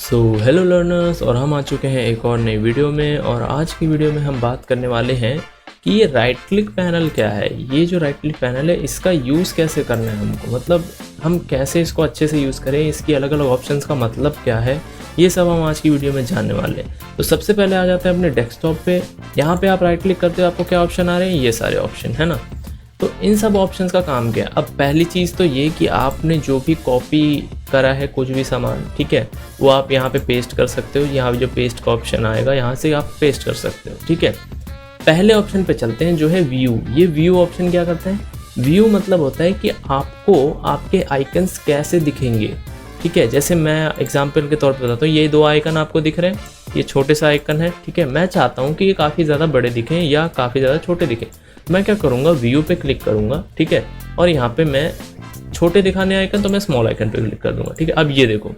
Hello learners, और हम आ चुके हैं एक और नई वीडियो में। और आज की वीडियो में हम बात करने वाले हैं कि ये राइट क्लिक पैनल क्या है। ये जो राइट क्लिक पैनल है इसका यूज़ कैसे करना है हमको, मतलब हम कैसे इसको अच्छे से यूज़ करें, इसकी अलग अलग ऑप्शंस का मतलब क्या है, ये सब हम आज की वीडियो में जानने वाले हैं। तो सबसे पहले आ जाते हैं अपने डेस्कटॉप पे। यहाँ पे आप राइट क्लिक करते हो, आपको क्या ऑप्शन आ रहे हैं, ये सारे ऑप्शन है ना। तो इन सब ऑप्शंस का काम क्या है। अब पहली चीज़ तो ये कि आपने जो भी कॉपी करा है कुछ भी सामान, ठीक है, वो आप यहाँ पे पेस्ट कर सकते हो। यहाँ जो पेस्ट का ऑप्शन आएगा यहाँ से आप पेस्ट कर सकते हो, ठीक है। पहले ऑप्शन पे चलते हैं जो है व्यू। ये व्यू ऑप्शन क्या करता है, व्यू मतलब होता है कि आपको आपके आइकन्स कैसे दिखेंगे, ठीक है। जैसे मैं एग्जांपल के तौर पर बताता हूँ, ये दो आइकन आपको दिख रहे हैं, ये छोटे सा आइकन है, ठीक है। मैं चाहता हूँ कि ये काफ़ी ज़्यादा बड़े दिखें या काफ़ी ज़्यादा छोटे दिखें। मैं क्या करूँगा, व्यू पे क्लिक करूँगा, ठीक है, और यहाँ पे मैं छोटे दिखाने आइकन तो मैं स्मॉल आइकन पे क्लिक कर दूंगा, ठीक है। अब ये देखो,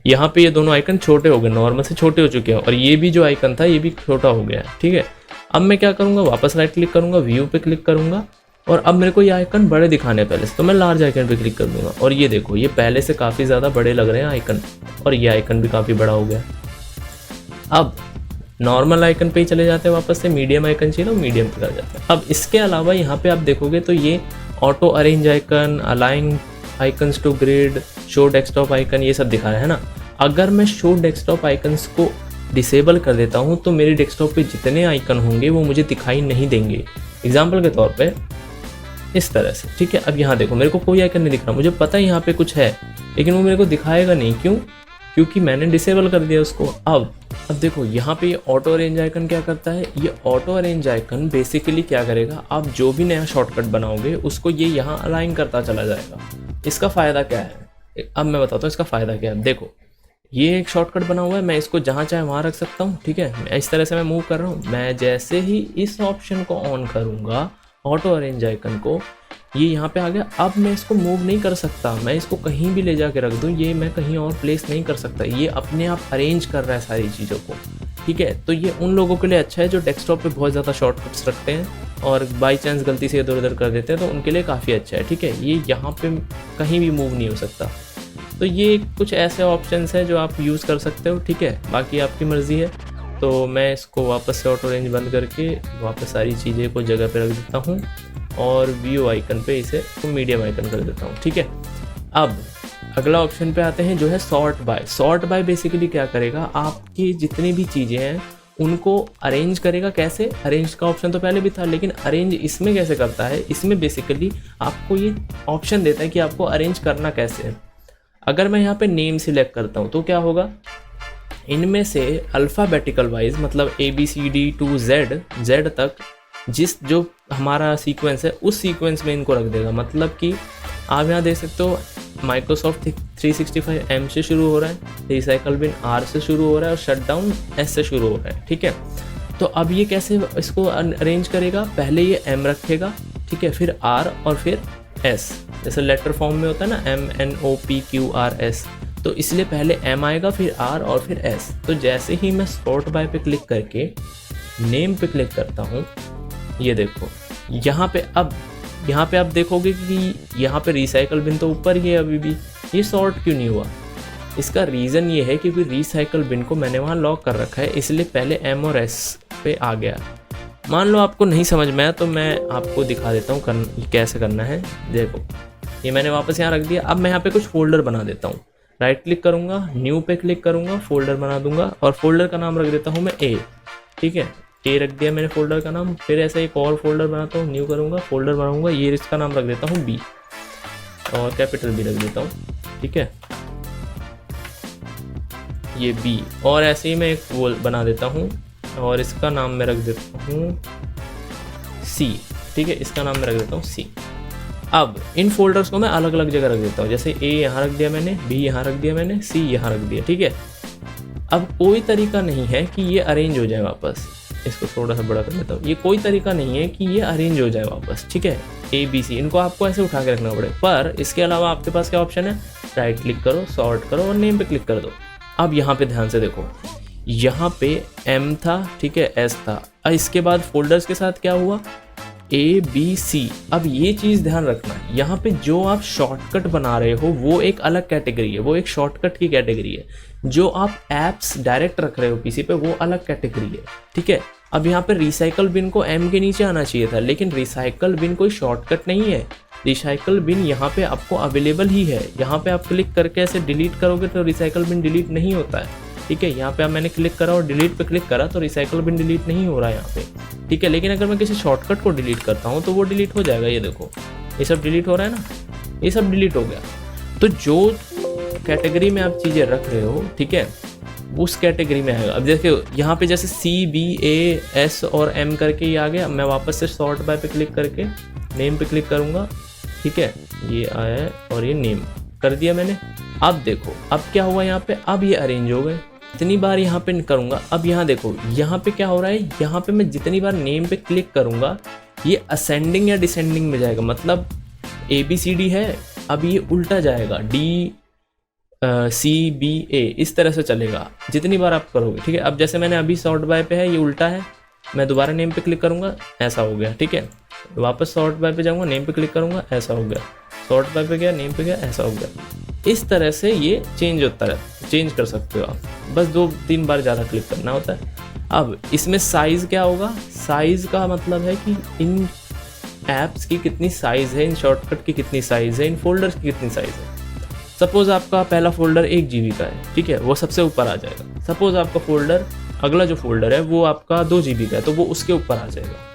यहाँ पे ये दोनों आइकन छोटे हो गए, नॉर्मल से छोटे हो चुके हैं, और ये भी जो आइकन था ये भी छोटा हो गया है, ठीक है। अब मैं क्या करूँगा, वापस राइट क्लिक करूँगा, व्यू पे क्लिक करूँगा, और अब मेरे को ये आइकन बड़े दिखाने हैं पहले से, तो मैं लार्ज आइकन पे क्लिक कर दूंगा। और ये देखो, ये पहले से काफ़ी ज़्यादा बड़े लग रहे हैं आइकन, और ये आइकन भी काफ़ी बड़ा हो गया। अब नॉर्मल आइकन पे ही चले जाते हैं वापस से, मीडियम आइकन चाहिए तो मीडियम पे आ जाते हैं। अब इसके अलावा यहाँ पे आप देखोगे तो ये auto arrange icon, align icons to grid, show desktop icon, ये सब दिखा रहा है ना। अगर मैं शो डेस्कटॉप आइकन्स को डिसेबल कर देता हूँ तो मेरे डेस्कटॉप पे जितने आइकन होंगे वो मुझे दिखाई नहीं देंगे। एग्जाम्पल के तौर पे इस तरह से, ठीक है। अब यहाँ देखो, मेरे को कोई आइकन नहीं दिख रहा, मुझे पता है यहाँ पे कुछ है, लेकिन वो मेरे को दिखाएगा नहीं। क्यों? क्योंकि मैंने डिसेबल कर दिया उसको। अब देखो, यहाँ पे ये ऑटो अरेंज आइकन क्या करता है। ये ऑटो अरेंज आइकन बेसिकली क्या करेगा, आप जो भी नया शॉर्टकट बनाओगे उसको ये यहाँ अलाइन करता चला जाएगा। इसका फ़ायदा क्या है, अब मैं बताता हूँ इसका फ़ायदा क्या है। देखो, ये एक शॉर्टकट बना हुआ है, मैं इसको जहाँ चाहे वहाँ रख सकता हूँ, ठीक है। इस तरह से मैं मूव कर रहा हूँ, मैं जैसे ही इस ऑप्शन को ऑन करूँगा, ऑटो अरेंज आइकन को, ये यहाँ पे आ गया। अब मैं इसको मूव नहीं कर सकता, मैं इसको कहीं भी ले जाके रख दूँ, ये मैं कहीं और प्लेस नहीं कर सकता। ये अपने आप अरेंज कर रहा है सारी चीज़ों को, ठीक है। तो ये उन लोगों के लिए अच्छा है जो डेस्कटॉप पे बहुत ज़्यादा शॉर्टकट्स रखते हैं और बाई चांस गलती से इधर उधर कर देते हैं, तो उनके लिए काफ़ी अच्छा है, ठीक है। ये यहाँ पे कहीं भी मूव नहीं हो सकता। तो ये कुछ ऐसे ऑप्शंस हैं जो आप यूज़ कर सकते हो, ठीक है। बाकी आपकी मर्ज़ी है। तो मैं इसको वापस से ऑटो रेंज बंद करके वापस सारी चीज़ें को जगह पे रख देता हूँ, और व्यू आइकन पे इसे मीडियम आइकन कर देता हूँ, ठीक है। अब अगला ऑप्शन पे आते हैं जो है sort by. Sort by basically क्या करेगा, आपकी जितनी भी चीज़ें हैं उनको अरेंज करेगा। कैसे? अरेंज का ऑप्शन तो पहले भी था, लेकिन अरेंज इसमें कैसे करता है, इसमें बेसिकली आपको ये ऑप्शन देता है कि आपको अरेंज करना कैसे है। अगर मैं यहाँ पे नेम सिलेक्ट करता हूँ तो क्या होगा, इनमें से अल्फ़ाबेटिकल वाइज, मतलब ABCD to Z तक जो हमारा सीक्वेंस है उस सीक्वेंस में इनको रख देगा। मतलब कि आप यहाँ देख सकते हो, माइक्रोसॉफ्ट 365 M से शुरू हो रहा है, रिसाइकल बिन R से शुरू हो रहा है, और शटडाउन S से शुरू हो रहा है, ठीक है। तो अब ये कैसे इसको अरेंज करेगा, पहले ये M रखेगा, ठीक है, फिर R और फिर S, जैसे लेटर फॉर्म में होता है ना, MNOPQRS, तो इसलिए पहले M आएगा, फिर R और फिर S। तो जैसे ही मैं सॉर्ट बाय पे क्लिक करके नेम पे क्लिक करता हूँ, ये देखो यहाँ पे आप देखोगे कि यहाँ पे रिसाइकल बिन तो ऊपर ही है, अभी भी ये सॉर्ट क्यों नहीं हुआ। इसका रीज़न ये है क्योंकि रिसाइकल बिन को मैंने वहाँ लॉक कर रखा है, इसलिए पहले M और S पे आ गया। मान लो आपको नहीं समझ में आया तो मैं आपको दिखा देता हूँ कैसे करना है। देखो, ये मैंने वापस यहाँ रख दिया। अब मैं यहाँ पे कुछ फोल्डर बना देता हूँ। राइट क्लिक करूँगा, न्यू पे क्लिक करूँगा, फोल्डर बना दूंगा, और फोल्डर का नाम रख देता हूँ मैं A, ठीक है। A रख दिया मैंने फोल्डर का नाम। फिर ऐसा एक और फोल्डर बनाता हूँ, न्यू करूँगा, फोल्डर बनाऊँगा, ये इसका नाम रख देता हूँ B, और कैपिटल B रख देता हूँ, ठीक है, ये B। और ऐसे ही मैं एक वो बना देता हूँ, और इसका नाम मैं रख देता हूँ C, ठीक है, इसका नाम मैं रख देता हूँ C। अब इन फोल्डर्स को मैं अलग अलग जगह रख देता हूँ, जैसे A यहाँ रख दिया मैंने, B यहाँ रख दिया मैंने, C यहाँ रख दिया, ठीक है। अब कोई तरीका नहीं है कि ये अरेंज हो जाए वापस। इसको थोड़ा सा बड़ा कर देता हूँ। ये कोई तरीका नहीं है कि ये अरेंज हो जाए वापस, ठीक है। ABC इनको आपको ऐसे उठा के रखना पड़े, पर इसके अलावा आपके पास क्या ऑप्शन है, राइट क्लिक करो, सॉर्ट करो, और नेम पे क्लिक कर दो। अब यहाँ पे ध्यान से देखो, यहाँ पे M था, ठीक है, S था। अब इसके बाद फोल्डर्स के साथ क्या हुआ, ABC। अब ये चीज़ ध्यान रखना, यहाँ पे जो आप शॉर्टकट बना रहे हो वो एक अलग कैटेगरी है, वो एक शॉर्टकट की कैटेगरी है। जो आप ऐप्स डायरेक्ट रख रहे हो पीसी पे वो अलग कैटेगरी है, ठीक है। अब यहाँ पे रिसाइकल बिन को M के नीचे आना चाहिए था, लेकिन रिसाइकल बिन कोई शॉर्टकट नहीं है। रिसाइकल बिन यहाँ पे आपको अवेलेबल ही है। यहाँ पे आप क्लिक करके ऐसे डिलीट करोगे तो रिसाइकल बिन डिलीट नहीं होता है, ठीक है। यहाँ पे अब मैंने क्लिक करा और डिलीट पे क्लिक करा तो रिसाइकल बिन डिलीट नहीं हो रहा है यहाँ पे, ठीक है। लेकिन अगर मैं किसी शॉर्टकट को डिलीट करता हूँ तो वो डिलीट हो जाएगा। ये देखो ये सब डिलीट हो रहा है ना, ये सब डिलीट हो गया। तो जो कैटेगरी में आप चीज़ें रख रहे हो, ठीक है, उस कैटेगरी में आएगा। अब देखिए यहाँ पे जैसे CBA S और M करके ये आ गया। मैं वापस से सॉर्ट बाय पे क्लिक करके नेम पे क्लिक करूँगा, ठीक है, ये आया है और ये नेम कर दिया मैंने। अब देखो अब क्या हुआ यहाँ पे, अब ये अरेंज हो गए। जितनी बार यहाँ पे करूँगा, अब यहाँ देखो यहाँ पे क्या हो रहा है, यहाँ पे मैं जितनी बार नेम पे क्लिक करूँगा ये असेंडिंग या डिसेंडिंग में जाएगा। मतलब ABCD है, अब ये उल्टा जाएगा DCBA, इस तरह से चलेगा जितनी बार आप करोगे, ठीक है। अब जैसे मैंने अभी सॉर्ट बाय पे है, ये उल्टा है, मैं दोबारा नेम पे क्लिक करूँगा, ऐसा हो गया, ठीक है। वापस सॉर्ट बाय पे जाऊँगा, नेम पे क्लिक करूँगा, ऐसा हो गया, सॉर्ट बाय पे गया, नेम पे गया, ऐसा हो गया। इस तरह से ये चेंज होता है, चेंज कर सकते हो आप, बस 2-3 बार ज़्यादा क्लिक करना होता है। अब इसमें साइज़ क्या होगा, साइज़ का मतलब है कि इन ऐप्स की कितनी साइज़ है, इन शॉर्टकट की कितनी साइज़ है, इन फोल्डर्स की कितनी साइज़ है। सपोज़ आपका पहला फोल्डर 1 GB का है, ठीक है, वो सबसे ऊपर आ जाएगा। सपोज़ आपका फोल्डर, अगला जो फोल्डर है वो आपका 2 GB का है तो वो उसके ऊपर आ जाएगा।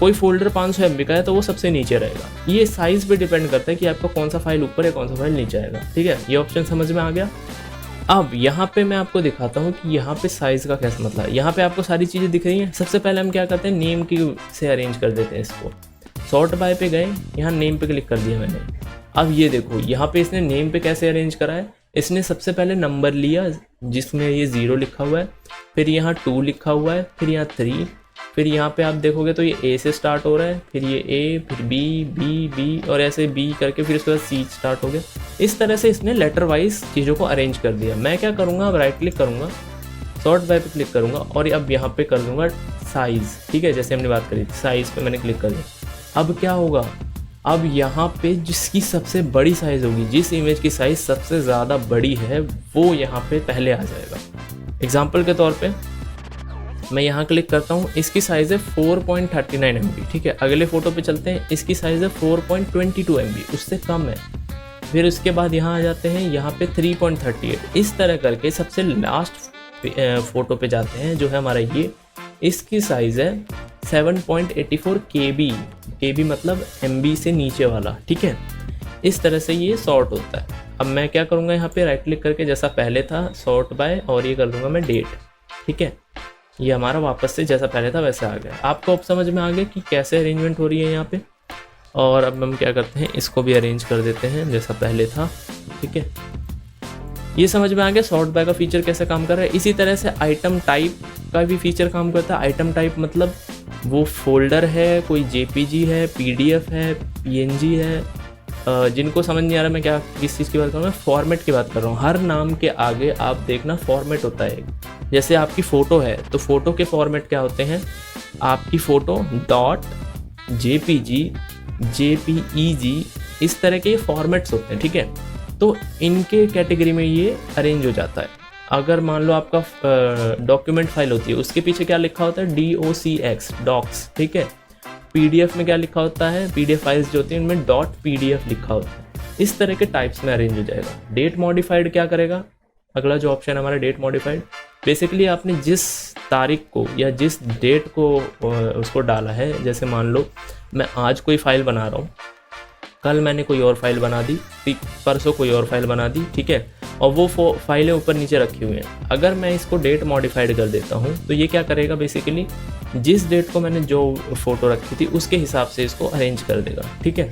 कोई फोल्डर 500 MB का है तो वो सबसे नीचे रहेगा। ये साइज़ पे डिपेंड करता है कि आपका कौन सा फाइल ऊपर है, कौन सा फाइल नीचे आएगा, ठीक है। ये ऑप्शन समझ में आ गया। अब यहाँ पे मैं आपको दिखाता हूँ कि यहाँ पे साइज़ का कैसा मतलब है। यहाँ पे आपको सारी चीज़ें दिख रही हैं। सबसे पहले हम क्या करते हैं, नेम की से अरेंज कर देते हैं इसको। सॉर्ट बाय पे गए, यहाँ नेम पे क्लिक कर दिया मैंने। अब ये देखो यहाँ पे इसने नेम पे कैसे अरेंज करा है। इसने सबसे पहले नंबर लिया जिसमें ये 0 लिखा हुआ है, फिर यहाँ 2 लिखा हुआ है, फिर यहाँ 3, फिर यहाँ पे आप देखोगे तो ये A से स्टार्ट हो रहा है, फिर ये A, फिर B और ऐसे B करके फिर उसके बाद C स्टार्ट हो गया। इस तरह से इसने लेटर वाइज चीज़ों को अरेंज कर दिया। मैं क्या करूँगा, अब राइट क्लिक करूँगा, सॉर्ट बाय पे क्लिक करूँगा और अब यहाँ पे कर दूँगा साइज़, ठीक है। जैसे हमने बात करी थी, साइज़ पे मैंने क्लिक कर दिया। अब क्या होगा, अब यहाँ पे जिसकी सबसे बड़ी साइज़ होगी, जिस इमेज की साइज़ सबसे ज़्यादा बड़ी है वो यहाँ पे पहले आ जाएगा। एग्जाम्पल के तौर पे मैं यहाँ क्लिक करता हूँ, इसकी साइज़ है 4.39 MB, ठीक है। अगले फ़ोटो पे चलते हैं, इसकी साइज़ है 4.22 MB, उससे कम है। फिर उसके बाद यहाँ आ जाते हैं, यहाँ पे 3.38। इस तरह करके सबसे लास्ट फ़ोटो पे जाते हैं जो है हमारा ये, इसकी साइज़ है 7.84 KB। KB मतलब MB से नीचे वाला, ठीक है। इस तरह से ये सॉर्ट होता है। अब मैं क्या करूँगा, यहाँ पे राइट क्लिक करके जैसा पहले था सॉर्ट बाय, और ये कर दूँगा मैं डेट, ठीक है। ये हमारा वापस से जैसा पहले था वैसे आ गया। आपको अब समझ में आ गया कि कैसे अरेंजमेंट हो रही है यहाँ पे। और अब हम क्या करते हैं, इसको भी अरेंज कर देते हैं जैसा पहले था, ठीक है। ये समझ में आ गया सॉर्ट बाय का फीचर कैसे काम कर रहा है। इसी तरह से आइटम टाइप का भी फीचर काम करता है। आइटम टाइप मतलब वो फोल्डर है, कोई JPG है, PDF है, PNG है। जिनको समझ नहीं आ रहा मैं क्या किस चीज़ की बात कर रहा हूँ, मैं फॉर्मेट की बात कर रहा हूँ। हर नाम के आगे आप देखना फॉर्मेट होता है। जैसे आपकी फ़ोटो है तो फ़ोटो के फॉर्मेट क्या होते हैं, आपकी फ़ोटो .JPG, JPEG, इस तरह के फॉर्मेट्स होते हैं, ठीक है। तो इनके कैटेगरी में ये अरेंज हो जाता है। अगर मान लो आपका डॉक्यूमेंट फाइल होती है, उसके पीछे क्या लिखा होता है, DOCX, डॉक्स, ठीक है। PDF में क्या लिखा होता है, PDF फाइल्स जो होती हैं उनमें .PDF लिखा होता है। इस तरह के टाइप्स में अरेंज हो जाएगा। डेट मॉडिफाइड क्या करेगा, अगला जो ऑप्शन है हमारा डेट मॉडिफाइड, बेसिकली आपने जिस तारीख को या जिस डेट को उसको डाला है, जैसे मान लो मैं आज कोई फ़ाइल बना रहा हूँ, कल मैंने कोई और फाइल बना दी, परसों कोई और फाइल बना दी, ठीक है, और वो फाइलें ऊपर नीचे रखी हुई हैं। अगर मैं इसको डेट मॉडिफाइड कर देता हूँ तो ये क्या करेगा, बेसिकली जिस डेट को मैंने जो फ़ोटो रखी थी उसके हिसाब से इसको अरेंज कर देगा, ठीक है।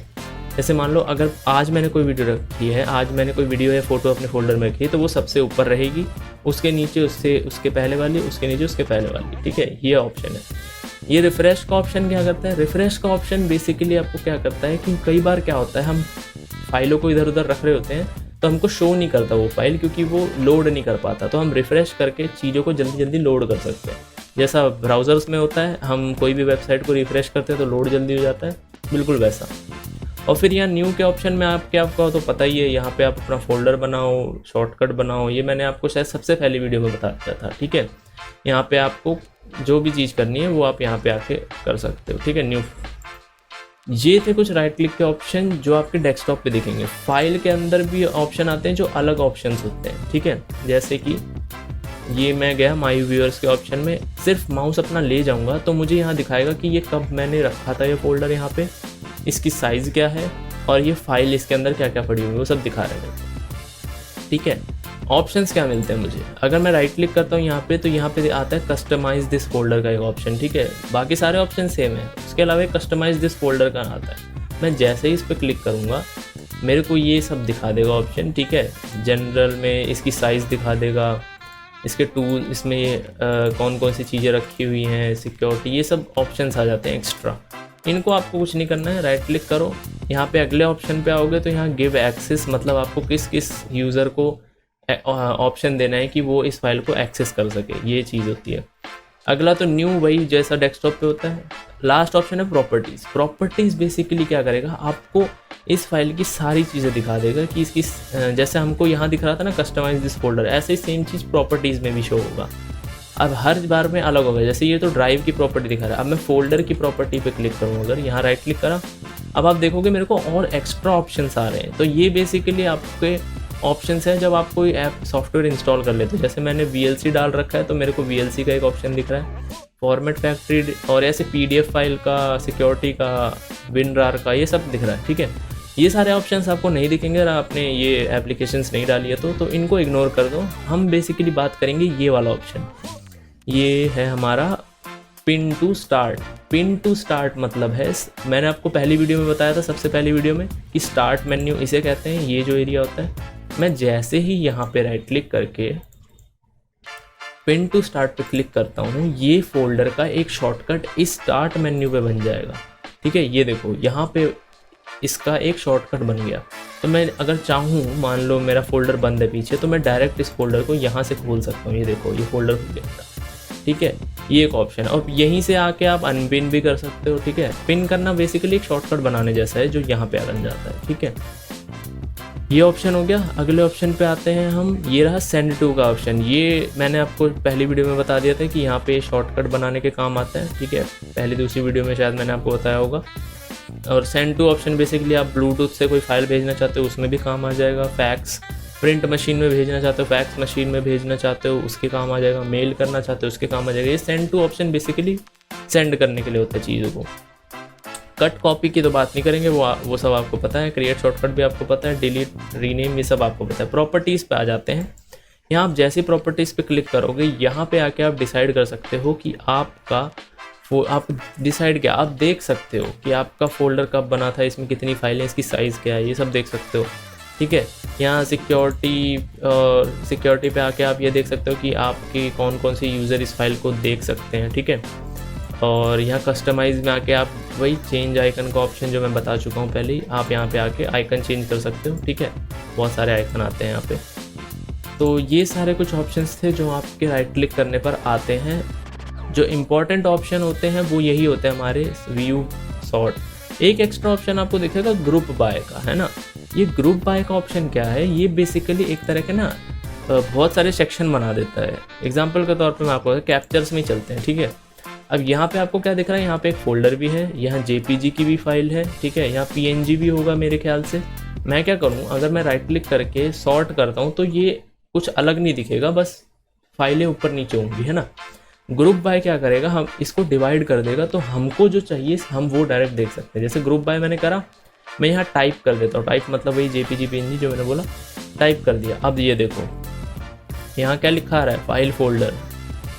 जैसे मान लो अगर आज मैंने कोई वीडियो रखी है, आज मैंने कोई वीडियो या फ़ोटो अपने फोल्डर में रखी है, तो वो सबसे ऊपर रहेगी, उसके नीचे उससे उसके पहले वाली, उसके नीचे उसके पहले वाली, ठीक है। ये ऑप्शन है। ये रिफ़्रेश का ऑप्शन क्या करता है, रिफ़्रेश का ऑप्शन बेसिकली आपको क्या करता है कि कई बार क्या होता है, हम फाइलों को इधर उधर रख रहे होते हैं तो हमको शो नहीं करता वो फाइल, क्योंकि वो लोड नहीं कर पाता, तो हम रिफ़्रेश करके चीज़ों को जल्दी जल्दी लोड कर सकते हैं। जैसा ब्राउज़र्स में होता है, हम कोई भी वेबसाइट को रिफ़्रेश करते हैं तो लोड जल्दी हो जाता है, बिल्कुल वैसा। और फिर यहाँ न्यू के ऑप्शन में आपको तो पता ही है, यहाँ पे आप अपना फ़ोल्डर बनाओ, शॉर्टकट बनाओ, ये मैंने आपको शायद सबसे पहली वीडियो में बता दिया था, ठीक है। यहाँ पे आपको जो भी चीज़ करनी है वो आप यहाँ पे आके कर सकते हो, ठीक है। न्यू, ये थे कुछ राइट क्लिक के ऑप्शन जो आपके डेस्कटॉप पे दिखेंगे। फाइल के अंदर भी ऑप्शन आते हैं जो अलग ऑप्शंस होते हैं, ठीक है। जैसे कि ये मैं गया माई व्यूअर्स के ऑप्शन में, सिर्फ माउस अपना ले जाऊंगा तो मुझे यहाँ दिखाएगा कि ये कब मैंने रखा था ये फोल्डर, यहाँ पे इसकी साइज़ क्या है और ये फाइल इसके अंदर क्या क्या पड़ी हुई है वो सब दिखा रहे हैं, ठीक है। ऑप्शंस क्या मिलते हैं मुझे, अगर मैं राइट क्लिक करता हूँ यहाँ पे तो यहाँ पे आता है कस्टमाइज दिस फोल्डर का एक ऑप्शन, ठीक है। बाकी सारे ऑप्शन सेम है, उसके अलावा कस्टमाइज दिस फोल्डर का आता है। मैं जैसे ही इस पर क्लिक करूँगा मेरे को ये सब दिखा देगा ऑप्शन, ठीक है। जनरल में इसकी साइज़ दिखा देगा, इसके टूल, इसमें कौन कौन सी चीज़ें रखी हुई हैं, सिक्योरिटी, ये सब ऑप्शंस आ जाते हैं एक्स्ट्रा। इनको आपको कुछ नहीं करना है, राइट क्लिक करो, यहाँ पे अगले ऑप्शन पे आओगे तो यहाँ गिव एक्सेस, मतलब आपको किस किस यूज़र को ऑप्शन देना है कि वो इस फाइल को एक्सेस कर सके, ये चीज़ होती है। अगला तो न्यू, वही जैसा डेस्कटॉप पे होता है। लास्ट ऑप्शन है प्रॉपर्टीज़। प्रॉपर्टीज़ बेसिकली क्या करेगा, आपको इस फाइल की सारी चीज़ें दिखा देगा कि इसकी, जैसे हमको यहाँ दिख रहा था ना कस्टमाइज दिस फोल्डर, ऐसे ही सेम चीज़ प्रॉपर्टीज़ में भी शो होगा। अब हर बार में अलग होगा, जैसे ये तो ड्राइव की प्रॉपर्टी दिखा रहा है, अब मैं फोल्डर की प्रॉपर्टी पे क्लिक करूँ, अगर यहाँ राइट क्लिक करा, अब आप देखोगे मेरे को और एक्स्ट्रा ऑप्शंस आ रहे हैं। तो ये बेसिकली आपके ऑप्शंस हैं जब आप कोई ऐप सॉफ्टवेयर इंस्टॉल कर लेते हो। जैसे मैंने VLC डाल रखा है तो मेरे को VLC का एक ऑप्शन दिख रहा है, फॉर्मेट फैक्ट्री और ऐसे PDF फाइल का, सिक्योरिटी का, WinRAR का, ये सब दिख रहा है, ठीक है। ये सारे ऑप्शंस आपको नहीं दिखेंगे अगर आपने ये एप्लीकेशंस नहीं डाली है तो इनको इग्नोर कर दो। हम बेसिकली बात करेंगे ये वाला ऑप्शन, ये है हमारा pin to start. Pin to start मतलब है, मैंने आपको पहली वीडियो में बताया था, सबसे पहली वीडियो में, कि स्टार्ट मेन्यू इसे कहते हैं। ये जो एरिया होता है, मैं जैसे ही यहाँ पे राइट क्लिक करके पिन टू स्टार्ट पे क्लिक करता हूँ, ये फोल्डर का एक शॉर्टकट इस स्टार्ट मेन्यू पे बन जाएगा, ठीक है। ये देखो यहाँ पे इसका एक शॉर्टकट बन गया। तो मैं अगर चाहूँ, मान लो मेरा फोल्डर बंद है पीछे, तो मैं डायरेक्ट इस फोल्डर को यहाँ से खोल सकता हूँ। ये देखो, ये फोल्डर खुल गया, ठीक है। ये एक ऑप्शन है, और यहीं से आके आप अनपिन भी कर सकते हो, ठीक है। पिन करना बेसिकली एक शॉर्टकट बनाने जैसा है जो यहाँ पे बन जाता है, ठीक है। ये ऑप्शन हो गया। अगले ऑप्शन पे आते हैं हम, ये रहा सेंड टू का ऑप्शन। ये मैंने आपको पहली वीडियो में बता दिया था कि यहाँ पे शॉर्टकट बनाने के काम आता है, ठीक है। पहली दूसरी वीडियो में शायद मैंने आपको बताया होगा। और सेंड टू ऑप्शन बेसिकली आप ब्लूटूथ से कोई फाइल भेजना चाहते हो उसमें भी काम आ जाएगा। फैक्स, प्रिंट मशीन में भेजना चाहते हो, फैक्स मशीन में भेजना चाहते हो उसके काम आ जाएगा। मेल करना चाहते हो उसके काम आ जाएगा। ये send to option basically send करने के लिए होता है चीज़ों को। कट कॉपी की तो बात नहीं करेंगे, वो सब आपको पता है। क्रिएट शॉर्टकट भी आपको पता है, डिलीट, रीनेम, ये सब आपको पता है। प्रॉपर्टीज़ पे आ जाते हैं। यहाँ आप जैसे प्रॉपर्टीज़ पे क्लिक करोगे, यहाँ पे आके आप डिसाइड कर सकते हो कि आप डिसाइड क्या, आप देख सकते हो कि आपका फोल्डर कब बना था, इसमें कितनी फाइलें, इसकी साइज़ क्या है, ये सब देख सकते हो, ठीक है। यहाँ सिक्योरिटी पे आके आप ये देख सकते हो कि आपकी कौन कौन सी यूज़र इस फाइल को देख सकते हैं, ठीक है। और यहाँ कस्टमाइज़ में आके आप वही चेंज आइकन का ऑप्शन जो मैं बता चुका हूँ पहले ही, आप यहाँ पे आके आइकन चेंज कर सकते हो, ठीक है। बहुत सारे आइकन आते हैं यहाँ पे। तो ये सारे कुछ ऑप्शंस थे जो आपके राइट क्लिक करने पर आते हैं। जो इम्पॉर्टेंट ऑप्शन होते हैं वो यही होते हैं हमारे व्यू सॉर्ट। एक एक्स्ट्रा ऑप्शन आपको दिखेगा ग्रुप बाय का, है ना। ये ग्रुप बाय का ऑप्शन क्या है, ये बेसिकली एक तरह के ना बहुत सारे सेक्शन बना देता है। एग्जाम्पल के तौर पे मैं आपको कैप्चर्स में चलते हैं, ठीक है। अब यहाँ पे आपको क्या दिख रहा है, यहाँ पे एक फोल्डर भी है, यहाँ JPG की भी फाइल है, ठीक है। यहाँ PNG भी होगा मेरे ख्याल से। मैं क्या करूँ, अगर मैं राइट क्लिक करके सॉर्ट करता हूँ तो ये कुछ अलग नहीं दिखेगा, बस फाइलें ऊपर नीचे होंगी, है ना। ग्रुप बाय क्या करेगा, हम इसको डिवाइड कर देगा, तो हमको जो चाहिए हम वो डायरेक्ट देख सकते हैं। जैसे ग्रुप बाय मैंने करा, मैं यहाँ टाइप कर देता हूँ। टाइप मतलब वही JPG PNG जो मैंने बोला, टाइप कर दिया। अब ये देखो यहाँ क्या लिखा आ रहा है, फाइल फोल्डर।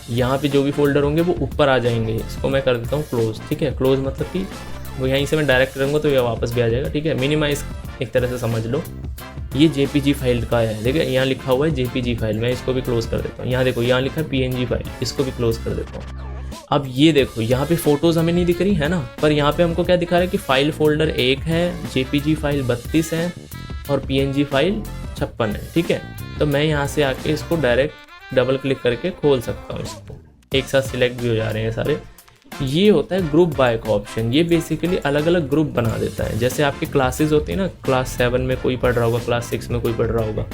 यहाँ पे जो भी फोल्डर होंगे वो ऊपर आ जाएंगे। इसको मैं कर देता हूँ क्लोज, ठीक है। क्लोज मतलब कि वो यहीं से मैं डायरेक्ट करूँगा तो ये वापस भी आ जाएगा, ठीक है। मिनिमाइज एक तरह से समझ लो। ये JPG फाइल का है, देखिए यहाँ लिखा हुआ है JPG फाइल, मैं इसको भी क्लोज कर देता हूँ। यहाँ देखो यहाँ लिखा है PNG फाइल, इसको भी क्लोज कर देता हूँ। अब ये देखो यहाँ पे फोटोज़ हमें नहीं दिख रही है ना, पर यहाँ पे हमको क्या दिखा रहा है कि फाइल फोल्डर 1 है, JPG फाइल 32 है और PNG फाइल 56 है, ठीक है। तो मैं यहाँ से आके इसको डायरेक्ट डबल क्लिक करके खोल सकता हूँ इसको, एक साथ सिलेक्ट भी हो जा रहे हैं सारे। ये होता है ग्रुप बाय का ऑप्शन। ये बेसिकली अलग अलग ग्रुप बना देता है। जैसे आपकी क्लासेस होती है ना, क्लास 7 में कोई पढ़ रहा होगा, क्लास 6 में कोई पढ़ रहा होगा,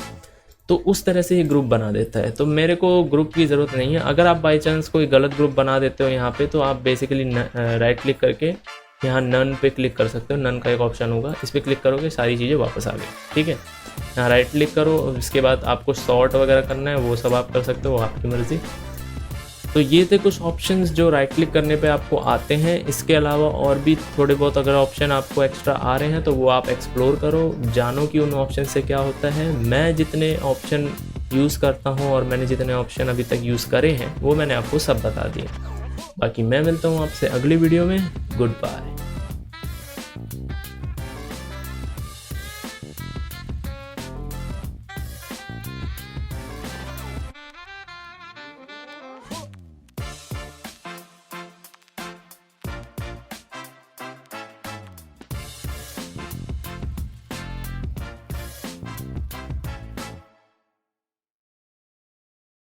तो उस तरह से ये ग्रुप बना देता है। तो मेरे को ग्रुप की ज़रूरत नहीं है। अगर आप बाई चांस कोई गलत ग्रुप बना देते हो यहाँ पे, तो आप बेसिकली राइट क्लिक करके यहाँ नन पे क्लिक कर सकते हो। नन का एक ऑप्शन होगा, इस पर क्लिक करोगे सारी चीज़ें वापस आ गई। ठीक है, यहाँ राइट क्लिक करो, इसके बाद आपको सॉर्ट वगैरह करना है वो सब आप कर सकते हो, आपकी मर्ज़ी। तो ये थे कुछ ऑप्शंस जो राइट क्लिक करने पे आपको आते हैं। इसके अलावा और भी थोड़े बहुत अगर ऑप्शन आपको एक्स्ट्रा आ रहे हैं तो वो आप एक्सप्लोर करो, जानो कि उन ऑप्शन से क्या होता है। मैं जितने ऑप्शन यूज़ करता हूँ और मैंने जितने ऑप्शन अभी तक यूज़ करे हैं वो मैंने आपको सब बता दिए। बाकी मैं मिलता हूँ आपसे अगली वीडियो में। Good bye.